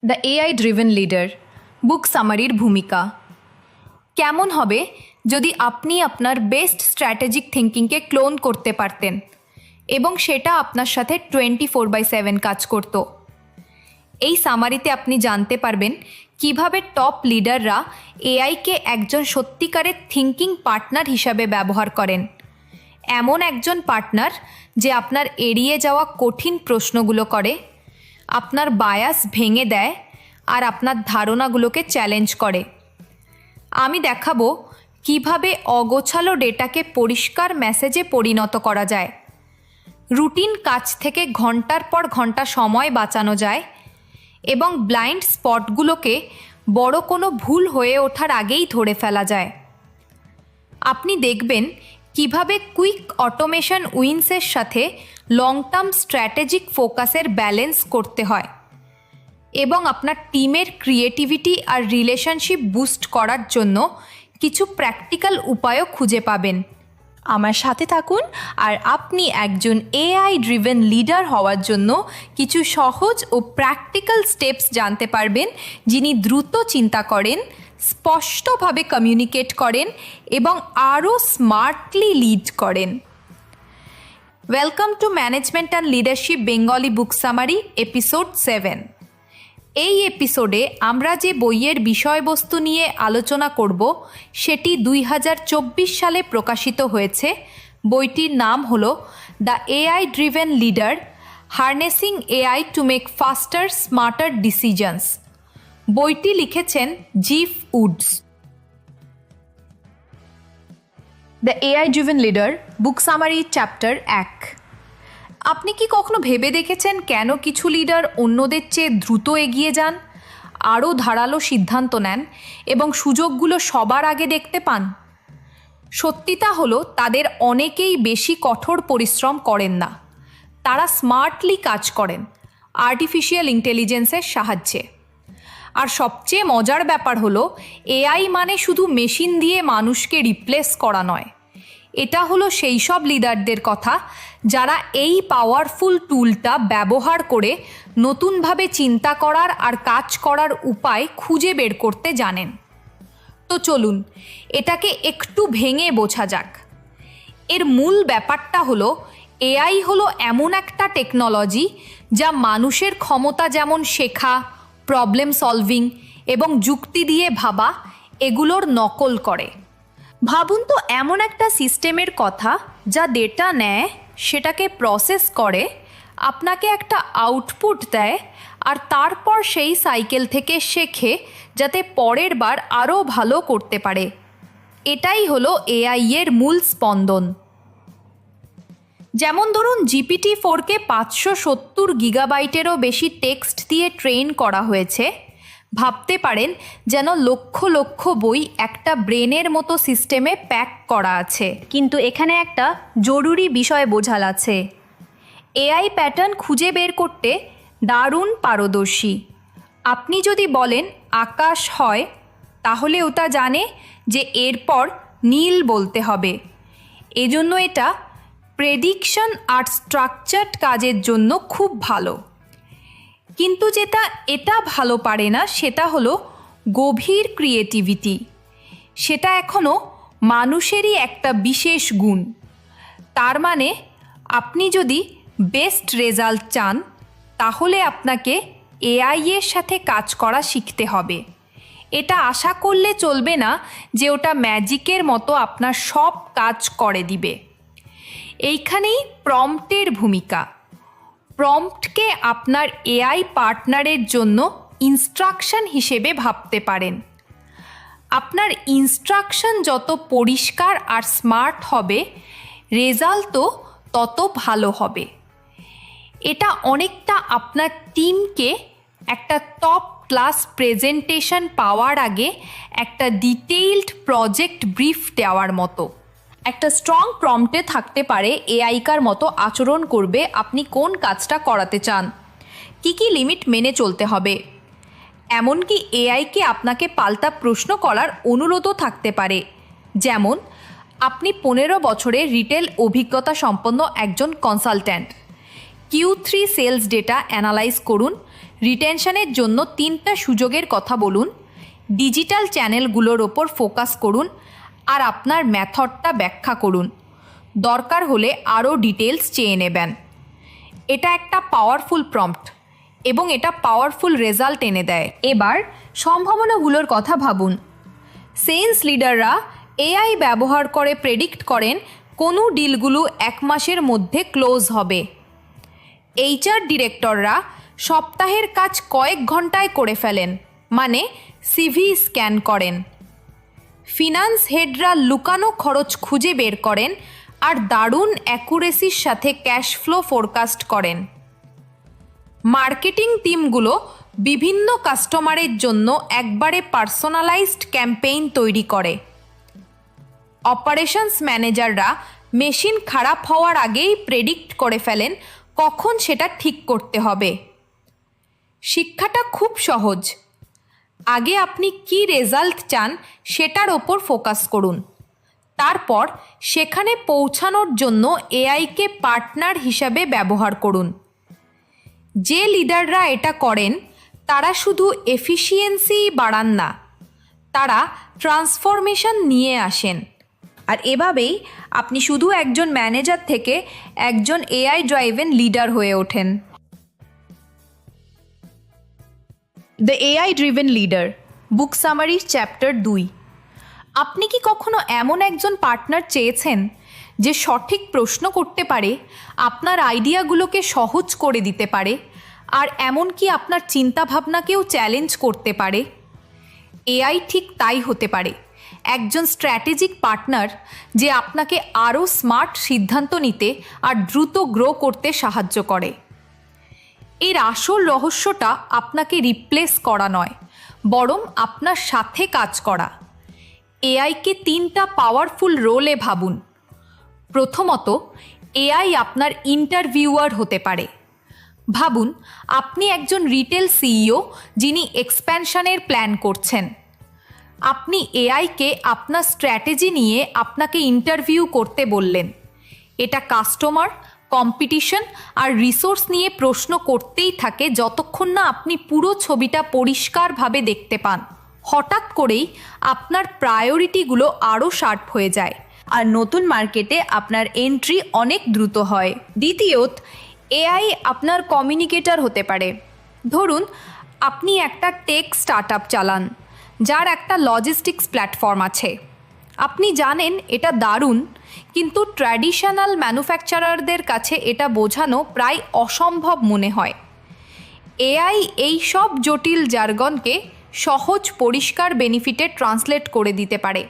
The AI driven leader বুক সামারির ভূমিকা। কেমন হবে যদি আপনি আপনার বেস্ট স্ট্র্যাটেজিক থিঙ্কিংকে ক্লোন করতে পারতেন এবং সেটা আপনার সাথে 24/7 কাজ করত। এই সামারিতে আপনি জানতে পারবেন কিভাবে টপ লিডাররা এআইকে একজন সত্যিকারের থিঙ্কিং পার্টনার হিসাবে ব্যবহার করেন, এমন একজন পার্টনার যে আপনার এড়িয়ে যাওয়া কঠিন প্রশ্নগুলো করে, আপনার বায়াস ভেঙে দেয় আর আপনার ধারণাগুলোকে চ্যালেঞ্জ করে। আমি দেখাবো কিভাবে অগোছালো ডেটাকে পরিষ্কার মেসেজে পরিণত করা যায়, রুটিন কাজ থেকে ঘন্টার পর ঘন্টা সময় বাঁচানো যায় এবং ব্লাইন্ড স্পটগুলোকে বড় কোনো ভুল হয়ে ওঠার আগেই ধরে ফেলা যায়। আপনি দেখবেন কিভাবে কুইক অটোমেশন উইন্সের সাথে লং টার্ম স্ট্র্যাটেজিক ফোকাসের ব্যালেন্স করতে হয় এবং আপনার টিমের ক্রিয়েটিভিটি আর রিলেশনশিপ বুস্ট করার জন্য কিছু প্র্যাকটিক্যাল উপায়ও খুঁজে পাবেন। আমার সাথে থাকুন আর আপনি একজন এআই ড্রিভেন লিডার হওয়ার জন্য কিছু সহজ ও প্র্যাকটিক্যাল স্টেপস জানতে পারবেন, যিনি দ্রুত চিন্তা করেন, স্পষ্টভাবে কমিউনিকেট করেন এবং আরও স্মার্টলি লিড করেন। Welcome to management and leadership Bengali book summary episode 7। এই এপিসোডে আমরা যে বইয়ের বিষয়বস্তু নিয়ে আলোচনা করব সেটি 2024 সালে প্রকাশিত হয়েছে। বইটির নাম হলো the AI driven leader, harnessing AI to make faster smarter decisions. বইটি লিখেছেন Geoff Woods. The AI driven leader book summary chapter 1। আপনি কি কখনো ভেবে দেখেছেন কেন কিছু লিডার অন্যদের চেয়ে দ্রুত এগিয়ে যান, আরও ধারালো সিদ্ধান্ত নেন এবং সুযোগগুলো সবার আগে দেখতে পান? সত্যিটা হলো তাদের অনেকেই বেশি কঠোর পরিশ্রম করেন না, তারা স্মার্টলি কাজ করেন আর্টিফিশিয়াল ইন্টেলিজেন্সের সাহায্যে। আর সবচেয়ে মজার ব্যাপার হলো এআই মানে শুধু মেশিন দিয়ে মানুষকে রিপ্লেস করা নয়, এটা হলো সেই সব লিডারদের কথা যারা এই পাওয়ারফুল টুলটা ব্যবহার করে নতুনভাবে চিন্তা করার আর কাজ করার উপায় খুঁজে বের করতে জানেন। তো চলুন এটাকে একটু ভেঙে বোঝা যাক। এর মূল ব্যাপারটা হলো এআই হলো এমন একটা টেকনোলজি যা মানুষের ক্ষমতা যেমন শেখা, প্রবলেম সলভিং এবং যুক্তি দিয়ে ভাবা, এগুলোর নকল করে। ভাবুন তো এমন একটা সিস্টেমের কথা যা ডেটা নেয়, সেটাকে প্রসেস করে, আপনাকে একটা আউটপুট দেয় আর তারপর সেই সাইকেল থেকে শেখে যাতে পরের বার আরও ভালো করতে পারে। এটাই হলো এআই এর মূল স্পন্দন। যেমন ধরুন GPT-4কে 570 গিগাবাইটেরও বেশি টেক্সট দিয়ে ট্রেন করা হয়েছে। ভাবতে পারেন যেন লক্ষ লক্ষ বই একটা ব্রেনের মতো সিস্টেমে প্যাক করা আছে। কিন্তু এখানে একটা জরুরি বিষয় বোঝাল আছে, এআই প্যাটার্ন খুঁজে বের করতে দারুণ পারদর্শী। আপনি যদি বলেন আকাশ হয়, তাহলে ওটা জানে যে এরপর নীল বলতে হবে। এজন্য এটা প্রেডিকশন আর স্ট্রাকচারড কাজের জন্য খুব ভালো। কিন্তু যেটা এটা ভালো পারে না সেটা হলো গভীর ক্রিয়েটিভিটি। সেটা এখনও মানুষেরই একটা বিশেষ গুণ। তার মানে আপনি যদি বেস্ট রেজাল্ট চান, তাহলে আপনাকে এআই এর সাথে কাজ করা শিখতে হবে। এটা আশা করলে চলবে না যে ওটা ম্যাজিকের মতো আপনার সব কাজ করে দিবে। এইখানেই প্রম্পটের ভূমিকা। প্রম্পটকে আপনার এআই পার্টনারের জন্য ইনস্ট্রাকশন হিসেবে ভাবতে পারেন। আপনার ইনস্ট্রাকশন যত পরিষ্কার আর স্মার্ট হবে, রেজাল্টও তত ভালো হবে। এটা অনেকটা আপনার টিমকে একটা টপ ক্লাস প্রেজেন্টেশন পাওয়ার আগে একটা ডিটেইলড প্রজেক্ট ব্রিফ দেওয়ার মতো। একটা স্ট্রং প্রম্পটে থাকতে পারে এআইকার মতো আচরণ করবে আপনি কোন কাজটা করাতে চান, কি কি লিমিট মেনে চলতে হবে। এমনকি এআইকে আপনাকে পাল্টা প্রশ্ন করার অনুরোধও থাকতে পারে। যেমন আপনি 15 বছরের রিটেল অভিজ্ঞতা সম্পন্ন একজন consultant. Q3 sales data analyse করুন, রিটেনশনের জন্য 3টা সুযোগের কথা বলুন, ডিজিটাল চ্যানেলগুলোর ওপর ফোকাস করুন, আর আপনার মেথডটা ব্যাখ্যা করুন। দরকার হলে আরও ডিটেলস চেয়ে নেবেন। এটা একটা পাওয়ারফুল প্রম্পট এবং এটা পাওয়ারফুল রেজাল্ট এনে দেয়। এবার সম্ভাবনাগুলোর কথা ভাবুন। সেলস লিডাররা এআই ব্যবহার করে প্রেডিক্ট করেন কোন ডিলগুলো 1 মাসের মধ্যে ক্লোজ হবে। এইচআর ডিরেক্টররা সপ্তাহের কাজ কয়েক ঘন্টায় করে ফেলেন, মানে সিভি স্ক্যান করেন। ফিনান্স হেডরা লুকানো খরচ খুঁজে বের করেন আর দারুণ অ্যাকুরেসির সাথে ক্যাশ ফ্লো ফোরকাস্ট করেন। মার্কেটিং টিমগুলো বিভিন্ন কাস্টমারের জন্য একবারে পার্সোনালাইজড ক্যাম্পেইন তৈরি করে। অপারেশনস ম্যানেজাররা মেশিন খারাপ হওয়ার আগেই প্রেডিক্ট করে ফেলেন কখন সেটা ঠিক করতে হবে। শিক্ষাটা খুব সহজ। আগে আপনি কি রেজাল্ট চান সেটার ওপর ফোকাস করুন, তারপর সেখানে পৌঁছানোর জন্য এআইকে পার্টনার হিসাবে ব্যবহার করুন। যে লিডাররা এটা করেন তারা শুধু এফিসিয়েন্সি বাড়ান না, তারা ট্রান্সফরমেশন নিয়ে আসেন। আর এভাবেই আপনি শুধু একজন ম্যানেজার থেকে একজন এআই ড্রাইভেন লিডার হয়ে ওঠেন। The AI driven leader, book summary, chapter 2। আপনি কি কখনো এমন একজন পার্টনার চেয়েছেন যে সঠিক প্রশ্ন করতে পারে, আপনার আইডিয়াগুলোকে সহজ করে দিতে পারে, আর এমনকি আপনার চিন্তাভাবনাকেও চ্যালেঞ্জ করতে পারে? এআই ঠিক তাই হতে পারে, একজন স্ট্র্যাটেজিক পার্টনার যে আপনাকে আরও স্মার্ট সিদ্ধান্ত নিতে আর দ্রুত গ্রো করতে সাহায্য করে। এর আসল রহস্যটা আপনাকে রিপ্লেস করা নয়, বরং আপনার সাথে কাজ করা। এআইকে 3টা পাওয়ারফুল রোলে ভাবুন। প্রথমত, এআই আপনার ইন্টারভিউয়ার হতে পারে। ভাবুন, আপনি একজন রিটেল সিইও যিনি এক্সপ্যানশনের প্ল্যান করছেন। আপনি এআইকে আপনার স্ট্র্যাটেজি নিয়ে আপনাকে ইন্টারভিউ করতে বললেন। এটা কাস্টমার, কম্পিটিশন আর রিসোর্স নিয়ে প্রশ্ন করতেই থাকে যতক্ষণ না আপনি পুরো ছবিটা পরিষ্কারভাবে দেখতে পান। হঠাৎ করেই আপনার প্রায়োরিটিগুলো আরও শার্প হয়ে যায়, আর নতুন মার্কেটে আপনার এন্ট্রি অনেক দ্রুত হয়। দ্বিতীয়ত, এআই আপনার কমিউনিকেটর হতে পারে। ধরুন, আপনি একটা টেক স্টার্টআপ চালান যার একটা লজিস্টিক্স প্ল্যাটফর্ম আছে। আপনি জানেন এটা দারুণ, কিন্তু ট্র্যাডিশনাল ম্যানুফ্যাকচারারদের কাছে এটা বোঝানো প্রায় অসম্ভব মনে হয়। এআই এই সব জটিল জার্গনকে সহজ, পরিষ্কার বেনিফিটে ট্রান্সলেট করে দিতে পারে।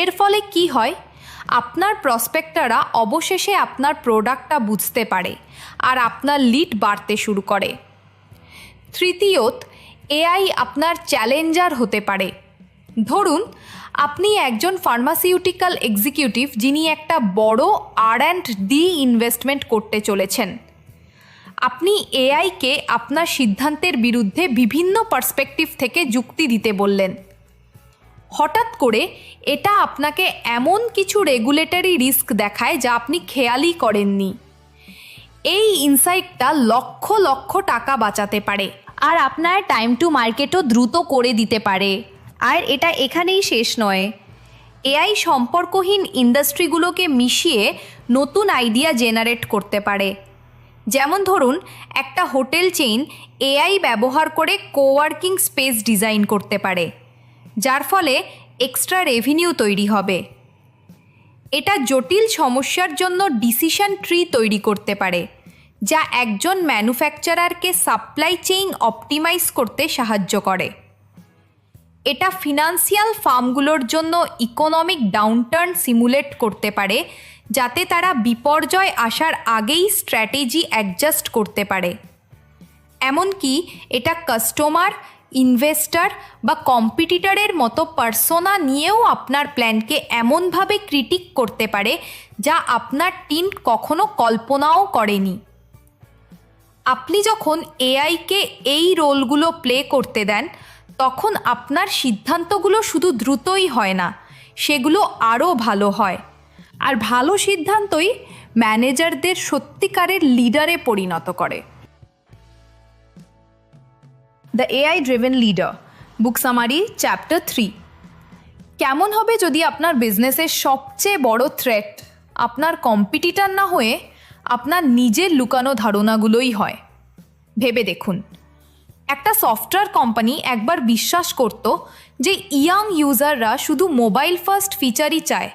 এর ফলে কি হয়, আপনার প্রসপেক্টররা অবশেষে আপনার প্রোডাক্টটা বুঝতে পারে আর আপনার লিড বাড়তে শুরু করে। তৃতীয়ত, এআই আপনার চ্যালেঞ্জার হতে পারে। ধরুন, আপনি একজন ফার্মাসিউটিক্যাল এক্সিকিউটিভ যিনি একটা বড় R&D ইনভেস্টমেন্ট করতে চলেছেন। আপনি এআইকে আপনার সিদ্ধান্তের বিরুদ্ধে বিভিন্ন পার্সপেক্টিভ থেকে যুক্তি দিতে বললেন। হঠাৎ করে এটা আপনাকে এমন কিছু রেগুলেটরি রিস্ক দেখায় যা আপনি খেয়ালই করেননি। এই ইনসাইটটা লক্ষ লক্ষ টাকা বাঁচাতে পারে আর আপনার টাইম টু মার্কেটও দ্রুত করে দিতে পারে। আর এটা এখানেই শেষ নয়, এআই সম্পর্কহীন ইন্ডাস্ট্রিগুলোকে মিশিয়ে নতুন আইডিয়া জেনারেট করতে পারে। যেমন ধরুন, একটা হোটেল চেইন এআই ব্যবহার করে কোওয়ার্কিং স্পেস ডিজাইন করতে পারে, যার ফলে এক্সট্রা রেভিনিউ তৈরি হবে। এটা জটিল সমস্যার জন্য ডিসিশন ট্রি তৈরি করতে পারে, যা একজন ম্যানুফ্যাকচারারকে সাপ্লাই চেইন অপটিমাইজ করতে সাহায্য করে। এটা ফিনান্সিয়াল ফার্মগুলোর জন্য ইকোনমিক ডাউনটার্ন সিমুলেট করতে পারে, যাতে তারা বিপর্যয় আসার আগেই স্ট্র্যাটেজি অ্যাডজাস্ট করতে পারে। এমনকি এটা কাস্টমার, ইনভেস্টর বা কম্পিটিটরের মতো পার্সোনা নিয়েও আপনার প্ল্যানকে এমনভাবে ক্রিটিক করতে পারে যা আপনার টিম কখনো কল্পনাও করেনি। আপনি যখন এআইকে এই রোলগুলো প্লে করতে দেন, তখন আপনার সিদ্ধান্তগুলো শুধু দ্রুতই হয় না, সেগুলো আরও ভালো হয়। আর ভালো সিদ্ধান্তই ম্যানেজারদের সত্যিকারের লিডারে পরিণত করে। The AI driven leader book summary chapter 3। কেমন হবে যদি আপনার বিজনেসের সবচেয়ে বড় থ্রেট আপনার কম্পিটিটর না হয়ে আপনার নিজের লুকানো ধারণাগুলোই হয়? ভেবে দেখুন, একটা সফটওয়্যার কোম্পানি একবার বিশ্বাস করত যে ইয়াং ইউজাররা শুধু মোবাইল ফার্স্ট ফিচারই চায়।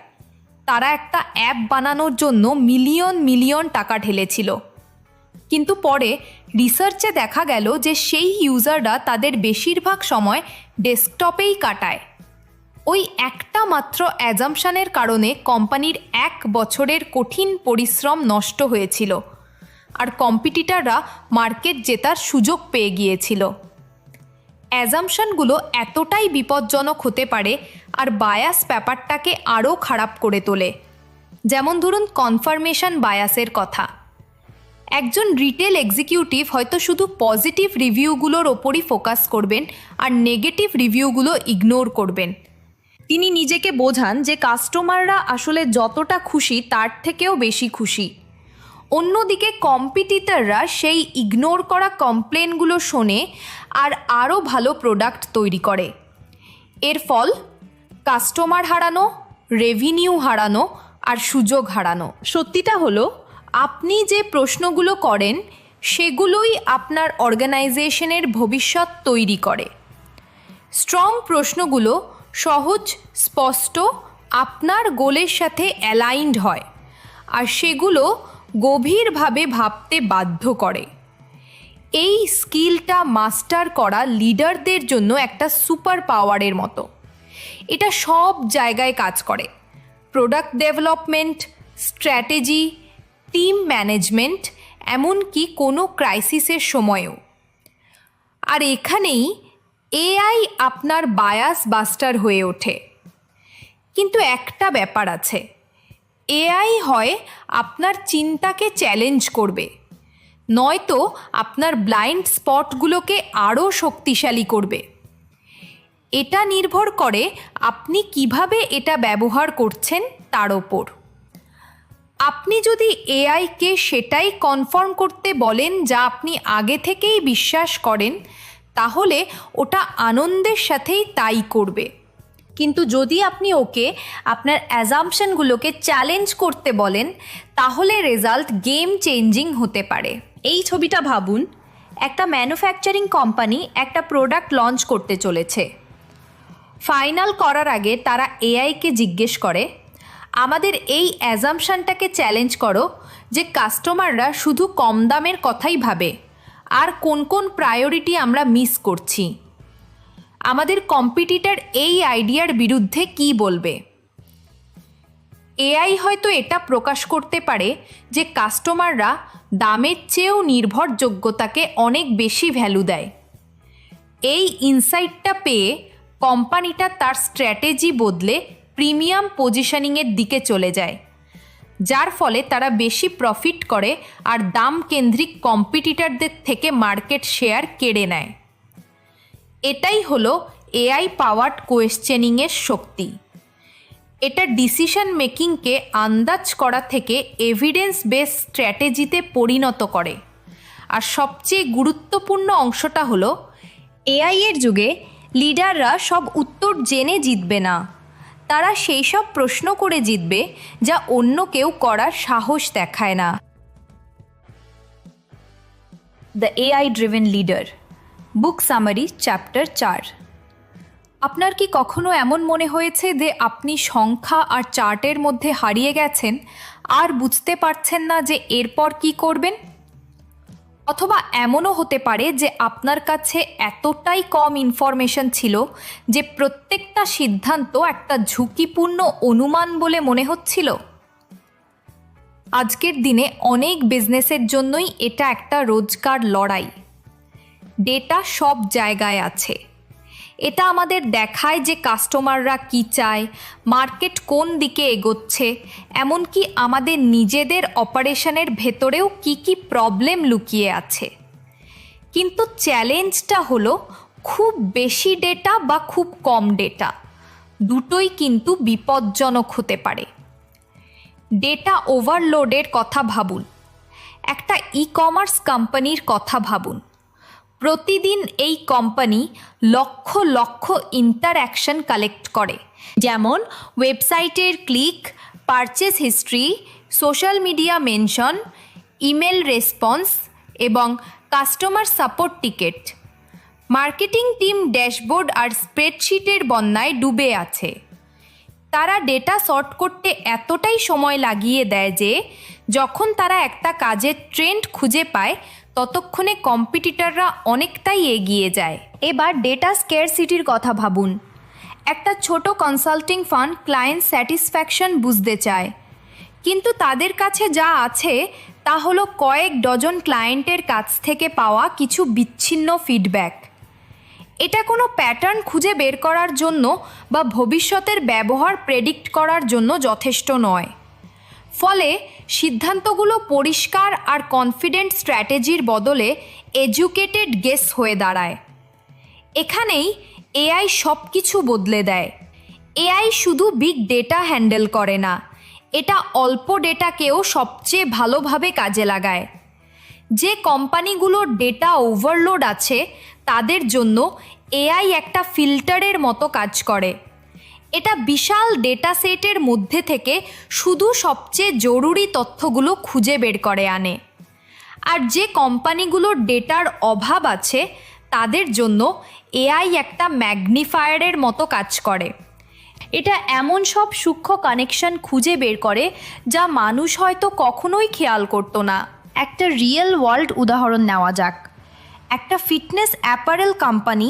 তারা একটা অ্যাপ বানানোর জন্য মিলিয়ন মিলিয়ন টাকা ঢেলেছিল, কিন্তু পরে রিসার্চে দেখা গেল যে সেই ইউজাররা তাদের বেশিরভাগ সময় ডেস্কটপেই কাটায়। ওই একটা মাত্র অ্যাজাম্পশনের কারণে কোম্পানির 1 বছরের কঠিন পরিশ্রম নষ্ট হয়েছিল, আর কম্পিটিটররা মার্কেট জেতার সুযোগ পেয়ে গিয়েছিল। অ্যাজাম্পশনগুলো এতটাই বিপজ্জনক হতে পারে আর বায়াস ব্যাপারটাকে আরও খারাপ করে তোলে। যেমন ধরুন কনফার্মেশন বায়াসের কথা। একজন রিটেল এক্সিকিউটিভ হয়তো শুধু পজিটিভ রিভিউগুলোর ওপরই ফোকাস করবেন আর নেগেটিভ রিভিউগুলো ইগনোর করবেন। তিনি নিজেকে বোঝান যে কাস্টমাররা আসলে যতটা খুশি তার থেকেও বেশি খুশি। অন্যদিকে কম্পিটিটররা সেই ইগনোর করা কমপ্লেনগুলো শোনে আর আরও ভালো প্রোডাক্ট তৈরি করে। এর ফল কাস্টমার হারানো, রেভিনিউ হারানো আর সুযোগ হারানো। সত্যিটা হলো, আপনি যে প্রশ্নগুলো করেন সেগুলোই আপনার অর্গানাইজেশনের ভবিষ্যৎ তৈরি করে। স্ট্রং প্রশ্নগুলো সহজ, স্পষ্ট, আপনার গোলের সাথে অ্যালাইনড হয়, আর সেগুলো গভীরভাবে ভাবতে বাধ্য করে। এই স্কিলটা মাস্টার করা লিডারদের জন্য একটা সুপার পাওয়ারের মতো। এটা সব জায়গায় কাজ করে: product development, strategy, team management, এমনকি কোনো ক্রাইসিসের সময়ও। আর এখানেই এআই আপনার বায়াস বাস্টার হয়ে ওঠে। কিন্তু একটা ব্যাপার আছে, এআই হয় আপনার চিন্তাকে চ্যালেঞ্জ করবে, নয়তো আপনার ব্লাইন্ড স্পটগুলোকে আরও শক্তিশালী করবে। এটা নির্ভর করে আপনি কিভাবে এটা ব্যবহার করছেন তার ওপর। আপনি যদি এআইকে সেটাই কনফার্ম করতে বলেন যা আপনি আগে থেকেই বিশ্বাস করেন, তাহলে ওটা আনন্দের সাথেই তাই করবে। কিন্তু যদি আপনি ওকে আপনার অ্যাজাম্পশনগুলোকে চ্যালেঞ্জ করতে বলেন, তাহলে রেজাল্ট গেম চেঞ্জিং হতে পারে। এই ছবিটা ভাবুন, একটা ম্যানুফ্যাকচারিং কোম্পানি একটা প্রোডাক্ট লঞ্চ করতে চলেছে। ফাইনাল করার আগে তারা এআইকে জিজ্ঞেস করে, আমাদের এই অ্যাজাম্পশনটাকে চ্যালেঞ্জ করো যে কাস্টমাররা শুধু কম দামের কথাই ভাবে, আর কোন কোন প্রায়োরিটি আমরা মিস করছি। আমাদের কম্পিটিটর এই আইডিয়ার বিরুদ্ধে কি বলবে? এআই হয়তো এটা প্রকাশ করতে পারে যে কাস্টমাররা দামের চেয়েও নির্ভরযোগ্যতাকে অনেক বেশি ভ্যালু দেয়। এই ইনসাইটটা পেয়ে কোম্পানিটা তার স্ট্র্যাটেজি বদলে প্রিমিয়াম পজিশনিংয়ের দিকে চলে যায়, যার ফলে তারা বেশি প্রফিট করে আর দাম কেন্দ্রিক কম্পিটিটরদের থেকে মার্কেট শেয়ার কেড়ে নেয়। এটাই হলো এআই পাওয়ার্ড কোয়েশ্চেনিংয়ের শক্তি। এটা ডিসিশন মেকিংকে আন্দাজ করা থেকে এভিডেন্স বেস স্ট্র্যাটেজিতে পরিণত করে। আর সবচেয়ে গুরুত্বপূর্ণ অংশটা হলো, এআই এর যুগে লিডাররা সব উত্তর জেনে জিতবে না, তারা সেই সব প্রশ্ন করে জিতবে যা অন্য কেউ করার সাহস দেখায় না। The AI driven leader book summary chapter 4। আপনার কি কখনো এমন মনে হয়েছে যে আপনি সংখ্যা আর চার্টের মধ্যে হারিয়ে গেছেন আর বুঝতে পারছেন না যে এরপর কি করবেন? অথবা এমনও হতে পারে যে আপনার কাছে এতটাই কম ইনফরমেশন ছিল যে প্রত্যেকটা সিদ্ধান্ত একটা ঝুঁকিপূর্ণ অনুমান বলে মনে হচ্ছিল। আজকের দিনে অনেক বিজনেসের জন্যই এটা একটা রোজকার লড়াই। ডেটা সব জায়গায় আছে। এটা আমাদের দেখায় যে কাস্টমাররা কী চায়, মার্কেট কোন দিকে এগোচ্ছে, এমনকি আমাদের নিজেদের অপারেশনের ভেতরেও কি কি প্রবলেম লুকিয়ে আছে। কিন্তু চ্যালেঞ্জটা হলো, খুব বেশি ডেটা বা খুব কম ডেটা, দুটোই কিন্তু বিপজ্জনক হতে পারে। ডেটা ওভারলোডের কথা ভাবুন। একটা ই কমার্স কোম্পানির কথা ভাবুন। প্রতিদিন এই company lakh lakh interaction collect করে, যেমন ওয়েবসাইটের click, purchase history, social media mention, email response এবং customer support ticket. Marketing team dashboard আর স্প্রেডশিটের বন্যায় ডুবে আছে। তারা ডেটা সর্ট করতে এতটাই সময় লাগিয়ে দেয় যে যখন তারা একটা কাজের ট্রেন্ড খুঁজে পায় ততক্ষণে কম্পিটিটররা অনেকটাই এগিয়ে যায়। এবার ডেটা স্কেরসিটির কথা ভাবুন। একটা ছোট কনসাল্টিং ফার্ম ক্লায়েন্ট স্যাটিসফ্যাকশন বুঝতে চায়, কিন্তু তাদের কাছে যা আছে তা হলো কয়েক ডজন ক্লায়েন্টের কাছ থেকে পাওয়া কিছু বিচ্ছিন্ন ফিডব্যাক। এটা কোনো প্যাটার্ন খুঁজে বের করার জন্য বা ভবিষ্যতের ব্যবহার প্রেডিক্ট করার জন্য যথেষ্ট নয়। ফলে সিদ্ধান্তগুলো পরিষ্কার আর কনফিডেন্ট স্ট্র্যাটেজির বদলে এডুকেটেড গেস হয়ে দাঁড়ায়। এখানেই এআই সব কিছু বদলে দেয়। এআই শুধু বিগ ডেটা হ্যান্ডেল করে না, এটা অল্প ডেটাকেও সবচেয়ে ভালোভাবে কাজে লাগায়। যে কোম্পানিগুলোর ডেটা ওভারলোড আছে তাদের জন্য এআই একটা ফিল্টারের মতো কাজ করে। এটা বিশাল ডেটা সেটের মধ্যে থেকে শুধু সবচেয়ে জরুরি তথ্যগুলো খুঁজে বের করে আনে। আর যে কোম্পানিগুলোর ডেটার অভাব আছে তাদের জন্য এআই একটা ম্যাগনিফায়ারের মতো কাজ করে। এটা এমন সব সূক্ষ্ম কানেকশন খুঁজে বের করে যা মানুষ হয়তো কখনোই খেয়াল করতো না। একটা রিয়েল ওয়ার্ল্ড উদাহরণ নেওয়া যাক। একটা ফিটনেস অ্যাপারেল কোম্পানি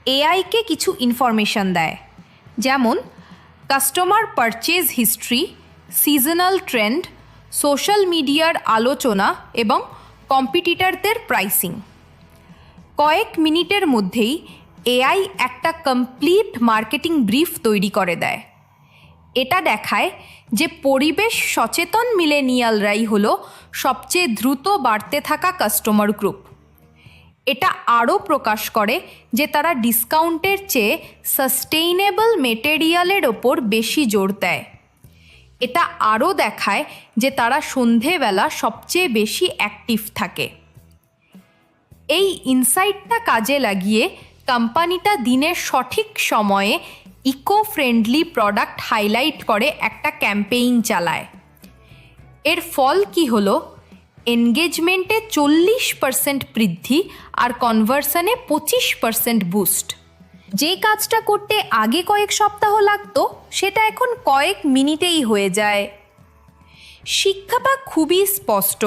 এআইকে কিছু ইনফরমেশন দেয়, যেমন customer purchase history, seasonal trend, social মিডিয়ার আলোচনা এবং কম্পিটিটরদের প্রাইসিং। কয়েক মিনিটের মধ্যেই এআই একটা কমপ্লিট মার্কেটিং ব্রিফ তৈরি করে দেয়। এটা দেখায় যে পরিবেশ সচেতন মিলেনিয়ালরাই হলো সবচেয়ে দ্রুত বাড়তে থাকা কাস্টমার গ্রুপ। এটা আরও প্রকাশ করে যে তারা ডিসকাউন্টের চেয়ে সাস্টেইনেবল মেটেরিয়ালের ওপর বেশি জোর দেয়। এটা আরও দেখায় যে তারা সন্ধেবেলা সবচেয়ে বেশি অ্যাক্টিভ থাকে। এই ইনসাইটটা কাজে লাগিয়ে কোম্পানিটা দিনের সঠিক সময়ে ইকো ফ্রেন্ডলি প্রোডাক্ট হাইলাইট করে একটা ক্যাম্পেইন চালায়। এর ফল কি হলো? এনগেজমেন্টে 40% বৃদ্ধি আর কনভার্সনে 25% বুস্ট। যে কাজটা করতে আগে কয়েক সপ্তাহ লাগতো সেটা এখন কয়েক মিনিটেই হয়ে যায়। শিক্ষাটা খুবই স্পষ্ট।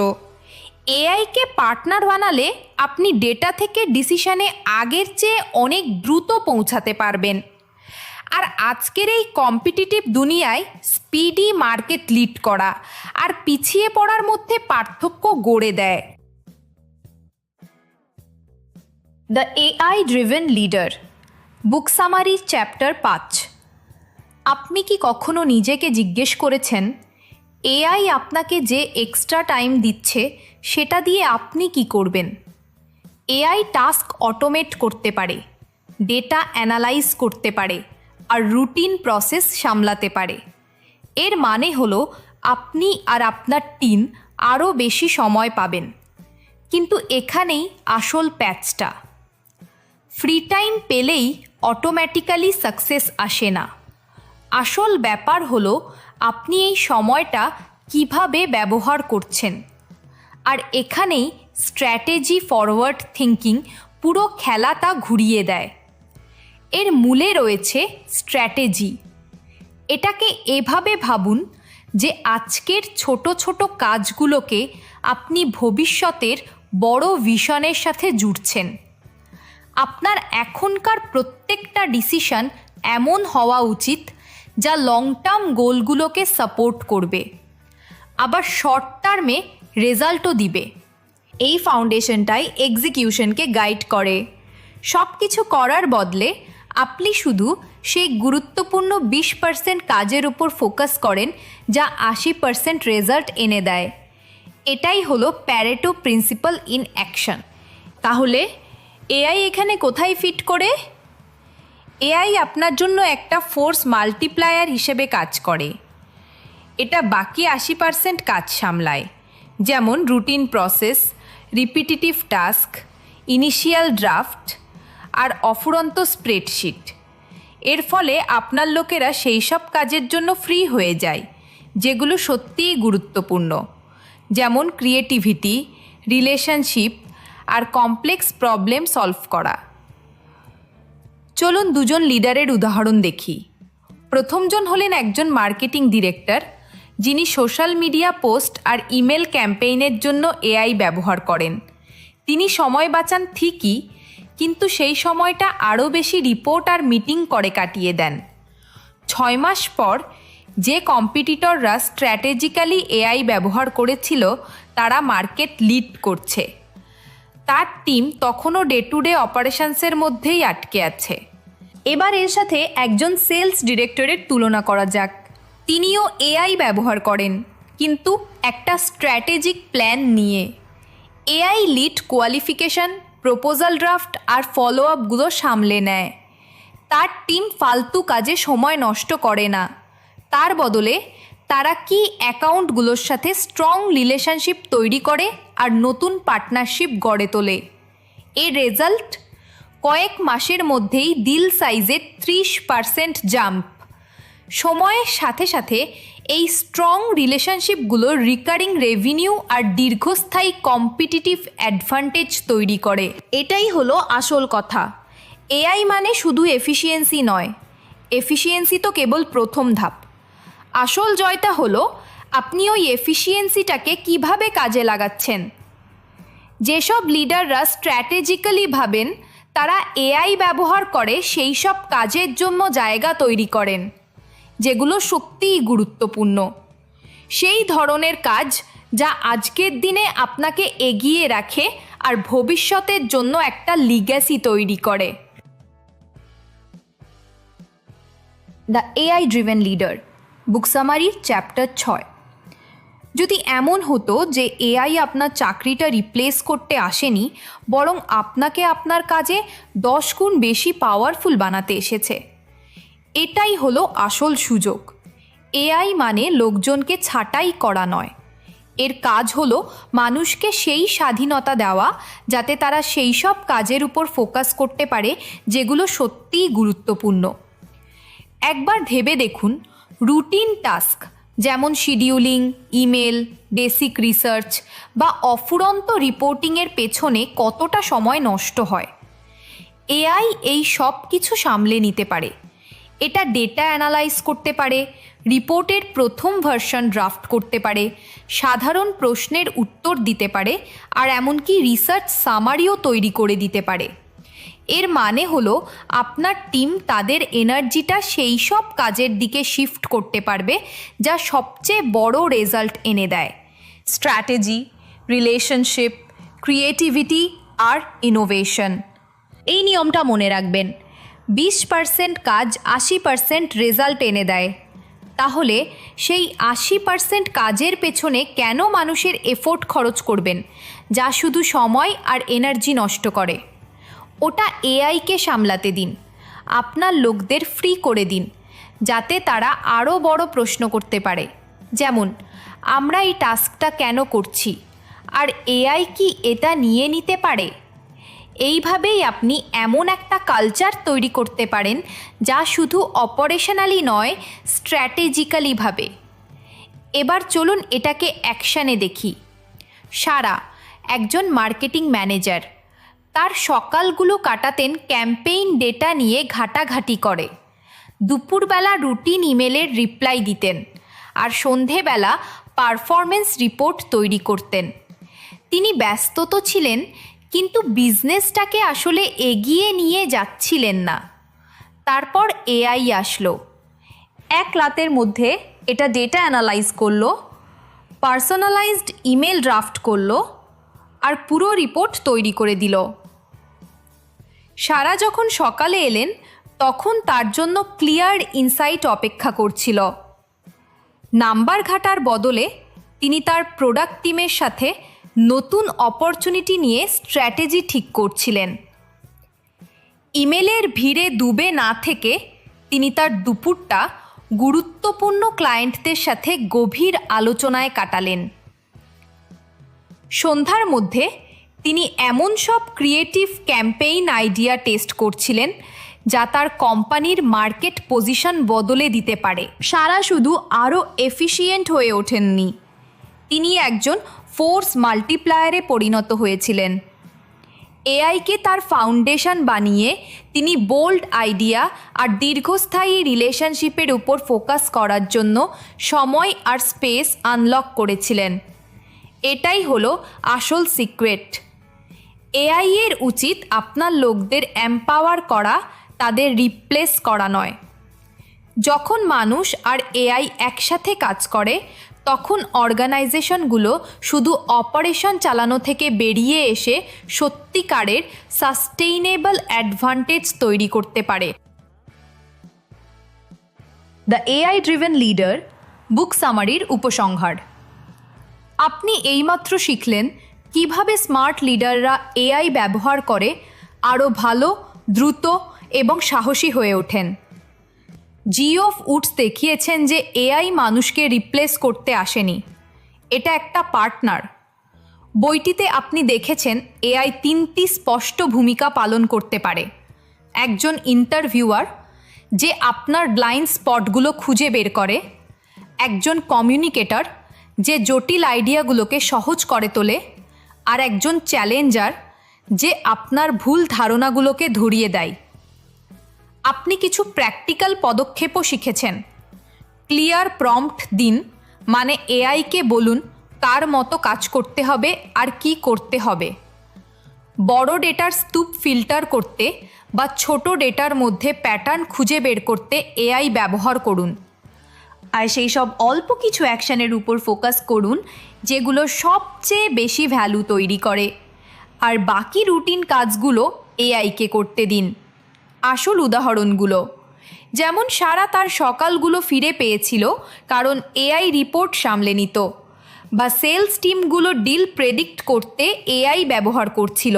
এআইকে পার্টনার বানালে আপনি ডেটা থেকে ডিসিশনে আগের চেয়ে অনেক দ্রুত পৌঁছাতে পারবেন। আর আজকের এই কম্পিটিটিভ দুনিয়ায় স্পিডি মার্কেট লিড করা আর পিছিয়ে পড়ার মধ্যে পার্থক্য গড়ে দেয়। The AI driven leader, book summary, chapter 5। আপনি কি কখনো নিজেকে জিজ্ঞেস করেছেন এআই আপনাকে যে এক্সট্রা টাইম দিচ্ছে সেটা দিয়ে আপনি কি করবেন? এআই টাস্ক অটোমেট করতে পারে, ডেটা অ্যানালাইজ করতে পারে আর রুটিন প্রসেস সামলাতে পারে। এর মানে হলো আপনি আর আপনার টিম আরও বেশি সময় পাবেন। কিন্তু এখানেই আসল প্যাচটা। ফ্রি টাইম পেলেই অটোমেটিক্যালি সাকসেস আসে না। আসল ব্যাপার হলো আপনি এই সময়টা কিভাবে ব্যবহার করছেন। আর এখানেই স্ট্র্যাটেজি ফরওয়ার্ড থিঙ্কিং পুরো খেলাটা ঘুরিয়ে দেয়। এর মূলে রয়েছে স্ট্র্যাটেজি। এটাকে এভাবে ভাবুন যে আজকের ছোট ছোট কাজগুলোকে আপনি ভবিষ্যতের বড় ভিশনের সাথে জুড়ছেন। আপনার এখনকার প্রত্যেকটা ডিসিশন এমন হওয়া উচিত যা লং টার্ম গোলগুলোকে সাপোর্ট করবে, আবার শর্ট টার্মে রেজাল্টও দিবে। এই ফাউন্ডেশনটাই এক্সিকিউশনকে গাইড করে। সব কিছু করার বদলে আপনি শুধু সেই গুরুত্বপূর্ণ 20% কাজের উপর ফোকাস করেন যা 80% রেজাল্ট এনে দেয়। এটাই হলো প্যারেটো প্রিন্সিপাল ইন অ্যাকশন। তাহলে এআই এখানে কোথায় ফিট করে? এআই আপনার জন্য একটা ফোর্স মাল্টিপ্লায়ার হিসেবে কাজ করে। এটা বাকি 80% কাজ সামলায়, যেমন routine process, repetitive task, initial draft আর অফুরন্ত স্প্রেডশিট। এর ফলে আপনার লোকেরা সেই সব কাজের জন্য ফ্রি হয়ে যায় যেগুলো সত্যিই গুরুত্বপূর্ণ, যেমন ক্রিয়েটিভিটি, রিলেশনশিপ আর কমপ্লেক্স প্রবলেম সলভ করা। চলুন দুজন লিডারের উদাহরণ দেখি। প্রথমজন হলেন একজন মার্কেটিং ডিরেক্টর, যিনি সোশ্যাল মিডিয়া পোস্ট আর ইমেল ক্যাম্পেইনের জন্য এআই ব্যবহার করেন। তিনি সময় বাঁচান ঠিকই, কিন্তু সেই সময়টা আরও বেশি রিপোর্ট আর মিটিং করে কাটিয়ে দেন। 6 মাস পর যে কম্পিটিটররা স্ট্র্যাটেজিক্যালি এআই ব্যবহার করেছিল তারা মার্কেট লিড করছে। তার টিম তখনও ডে টু ডে অপারেশনসের মধ্যেই আটকে আছে। এবার এর সাথে একজন সেলস ডিরেক্টরের তুলনা করা যাক। তিনিও এআই ব্যবহার করেন, কিন্তু একটা স্ট্র্যাটেজিক প্ল্যান নিয়ে। AI lead qualification, proposal draft আর ফলো আপগুলো সামলে নেয়। তার টিম ফালতু কাজে সময় নষ্ট করে না, তার বদলে তারা কি অ্যাকাউন্টগুলোর সাথে স্ট্রং রিলেশনশিপ তৈরি করে আর নতুন পার্টনারশিপ গড়ে তোলে। এর রেজাল্ট, কয়েক মাসের মধ্যেই ডিল সাইজে 30% জাম্প। সময়ের সাথে সাথে এই স্ট্রং রিলেশনশিপগুলো রিকারিং রেভিনিউ আর দীর্ঘস্থায়ী কম্পিটিটিভ অ্যাডভান্টেজ তৈরি করে। এটাই হলো আসল কথা। এআই মানে শুধু এফিসিয়েন্সি নয়, এফিসিয়েন্সি তো কেবল প্রথম ধাপ। আসল জয়টা হলো আপনি ওই এফিসিয়েন্সিটাকে কিভাবে কাজে লাগাচ্ছেন। যেসব লিডাররা স্ট্র্যাটেজিক্যালি ভাবেন, তারা এআই ব্যবহার করে সেই সব কাজের জন্য জায়গা তৈরি করেন যেগুলো সত্যিই গুরুত্বপূর্ণ। সেই ধরনের কাজ যা আজকের দিনে আপনাকে এগিয়ে রাখে আর ভবিষ্যতের জন্য একটা লিগ্যাসি তৈরি করে। The AI driven leader, book summary, chapter 6। যদি এমন হতো যে এআই আপনার চাকরিটা রিপ্লেস করতে আসেনি, বরং আপনাকে আপনার কাজে 10 গুণ বেশি পাওয়ারফুল বানাতে এসেছে, এটাই হলো আসল সুযোগ। এআই মানে লোকজনকে ছাঁটাই করা নয়, এর কাজ হলো মানুষকে সেই স্বাধীনতা দেওয়া যাতে তারা সেই সব কাজের উপর ফোকাস করতে পারে যেগুলো সত্যিই গুরুত্বপূর্ণ। একবার ভেবে দেখুন, রুটিন টাস্ক যেমন শিডিউলিং, ইমেল, বেসিক রিসার্চ বা অফুরন্ত রিপোর্টিংয়ের পেছনে কতটা সময় নষ্ট হয়। এআই এই সব কিছু সামলে নিতে পারে। এটা ডেটা অ্যানালাইজ করতে পারে, রিপোর্টের প্রথম ভার্সন ড্রাফট করতে পারে, সাধারণ প্রশ্নের উত্তর দিতে পারে আর এমনকি রিসার্চ সামারিও তৈরি করে দিতে পারে। এর মানে হলো আপনার টিম তাদের এনার্জিটা সেই সব কাজের দিকে শিফট করতে পারবে যা সবচেয়ে বড় রেজাল্ট এনে দেয়। স্ট্র্যাটেজি, রিলেশনশিপ, ক্রিয়েটিভিটি আর ইনোভেশন। এই নিয়মটা মনে রাখবেন, 20% কাজ 80% রেজাল্ট এনে দেয়। তাহলে সেই 80% কাজের পেছনে কেন মানুষের এফোর্ট খরচ করবেন যা শুধু সময় আর এনার্জি নষ্ট করে? ওটা এআইকে সামলাতে দিন। আপনার লোকদের ফ্রি করে দিন যাতে তারা আরও বড় প্রশ্ন করতে পারে, যেমন আমরা এই টাস্কটা কেন করছি আর এআই কি এটা নিয়ে নিতে পারে। এইভাবেই আপনি এমন একটা কালচার তৈরি করতে পারেন যা শুধু অপারেশনালি নয়, স্ট্র্যাটেজিক্যালি ভাবে। এবার চলুন এটাকে অ্যাকশানে দেখি। সারা, একজন মার্কেটিং ম্যানেজার, তার সকালগুলো কাটাতেন ক্যাম্পেইন ডেটা নিয়ে ঘাটাঘাটি করে। দুপুরবেলা রুটিন ইমেলের রিপ্লাই দিতেন আর সন্ধেবেলা পারফরমেন্স রিপোর্ট তৈরি করতেন। তিনি ব্যস্ত তো ছিলেন, কিন্তু বিজনেসটাকে আসলে এগিয়ে নিয়ে যাচ্ছিলেন না। তারপর এআই আসলো, এক রাতের মধ্যে এটা ডেটা অ্যানালাইজ করলো, পার্সোনালাইজড ইমেল ড্রাফট করলো আর পুরো রিপোর্ট তৈরি করে দিল। সারা যখন সকালে এলেন তখন তার জন্য ক্লিয়ার ইনসাইট অপেক্ষা করছিল। নাম্বার ঘাটার বদলে তিনি তার প্রোডাক্ট টিমের সাথে নতুন অপরচুনিটি নিয়ে স্ট্র্যাটেজি ঠিক করছিলেন। ইমেলের ভিড়ে ডুবে না থেকে তিনি তার দুপুরটা গুরুত্বপূর্ণ ক্লায়েন্টদের সাথে গভীর আলোচনায় কাটালেন। সন্ধ্যার মধ্যে তিনি এমন সব ক্রিয়েটিভ ক্যাম্পেইন আইডিয়া টেস্ট করছিলেন যা তার কোম্পানির মার্কেট পজিশন বদলে দিতে পারে। সারা শুধু আরও এফিশিয়েন্ট হয়ে ওঠেননি, তিনি একজন ফোর্স মাল্টিপ্লায়ারে পরিণত হয়েছিলেন। এআইকে তার ফাউন্ডেশন বানিয়ে তিনি বোল্ড আইডিয়া আর দীর্ঘস্থায়ী রিলেশনশিপের উপর ফোকাস করার জন্য সময় আর স্পেস আনলক করেছিলেন। এটাই হলো আসল সিক্রেট। এআই এর উচিত আপনার লোকদের এম্পাওয়ার করা, তাদের রিপ্লেস করা নয়। যখন মানুষ আর এআই একসাথে কাজ করে তখন অর্গানাইজেশনগুলো শুধু অপারেশন চালানো থেকে বেরিয়ে এসে সত্যিকারের সাস্টেইনেবল অ্যাডভান্টেজ তৈরি করতে পারে। দ্য এআই ড্রিভেন লিডার বুক সামারির উপসংহার। আপনি এইমাত্র শিখলেন কিভাবে স্মার্ট লিডাররা এআই ব্যবহার করে আরও ভালো, দ্রুত এবং সাহসী হয়ে ওঠেন। জিওফ উডস দেখিয়েছেন যে এআই মানুষকে রিপ্লেস করতে আসেনি, এটা একটা পার্টনার। বইটিতে আপনি দেখেছেন এআই 3টি স্পষ্ট ভূমিকা পালন করতে পারে। একজন ইন্টারভিউয়ার, যে আপনার ব্লাইন্ড স্পটগুলো খুঁজে বের করে; একজন কমিউনিকেটর, যে জটিল আইডিয়াগুলোকে সহজ করে তোলে; আর একজন চ্যালেঞ্জার, যে আপনার ভুল ধারণাগুলোকে ধরিয়ে দেয়। আপনি কিছু প্র্যাকটিক্যাল পদক্ষেপও শিখেছেন। ক্লিয়ার প্রম্পট দিন, মানে এআইকে বলুন কার মতো কাজ করতে হবে আর কি করতে হবে। বড় ডেটার স্তূপ ফিল্টার করতে বা ছোট ডেটার মধ্যে প্যাটার্ন খুঁজে বের করতে এআই ব্যবহার করুন। আর সেই সব অল্প কিছু অ্যাকশানের উপর ফোকাস করুন যেগুলো সবচেয়ে বেশি ভ্যালু তৈরি করে, আর বাকি রুটিন কাজগুলো এআইকে করতে দিন। আসল উদাহরণগুলো যেমন সারা তার সকালগুলো ফিরে পেয়েছিল কারণ এআই রিপোর্ট সামলে নিত, বা সেলস টিমগুলো ডিল প্রেডিক্ট করতে এআই ব্যবহার করছিল,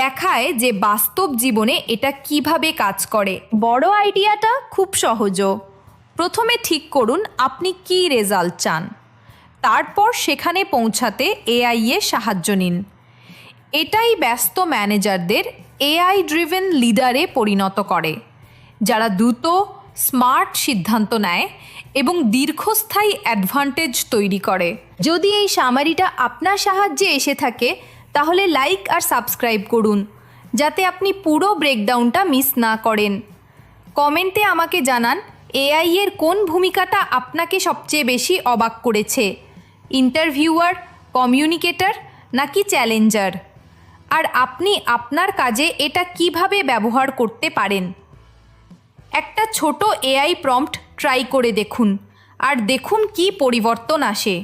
দেখায় যে বাস্তব জীবনে এটা কিভাবে কাজ করে। বড় আইডিয়াটা খুব সহজও। প্রথমে ঠিক করুন আপনি কী রেজাল্ট চান, তারপর সেখানে পৌঁছাতে এআই এর সাহায্য নিন। এটাই ব্যস্ত ম্যানেজারদের এআই ড্রিভেন লিডারে পরিণত করে, যারা দ্রুত, স্মার্ট সিদ্ধান্ত নেয় এবং দীর্ঘস্থায়ী অ্যাডভান্টেজ তৈরি করে। যদি এই সামারিটা আপনার সাহায্যে এসে থাকে তাহলে লাইক আর সাবস্ক্রাইব করুন, যাতে আপনি পুরো ব্রেকডাউনটা মিস না করেন। কমেন্টে আমাকে জানান এআই এর কোন ভূমিকাটা আপনাকে সবচেয়ে বেশি অবাক করেছে, ইন্টারভিউয়ার, কমিউনিকেটর নাকি চ্যালেঞ্জার, আর আপনি আপনার কাজে এটা কিভাবে ব্যবহার করতে পারেন। একটা ছোট এআই প্রম্পট ট্রাই করে দেখুন আর দেখুন কি পরিবর্তন আসে।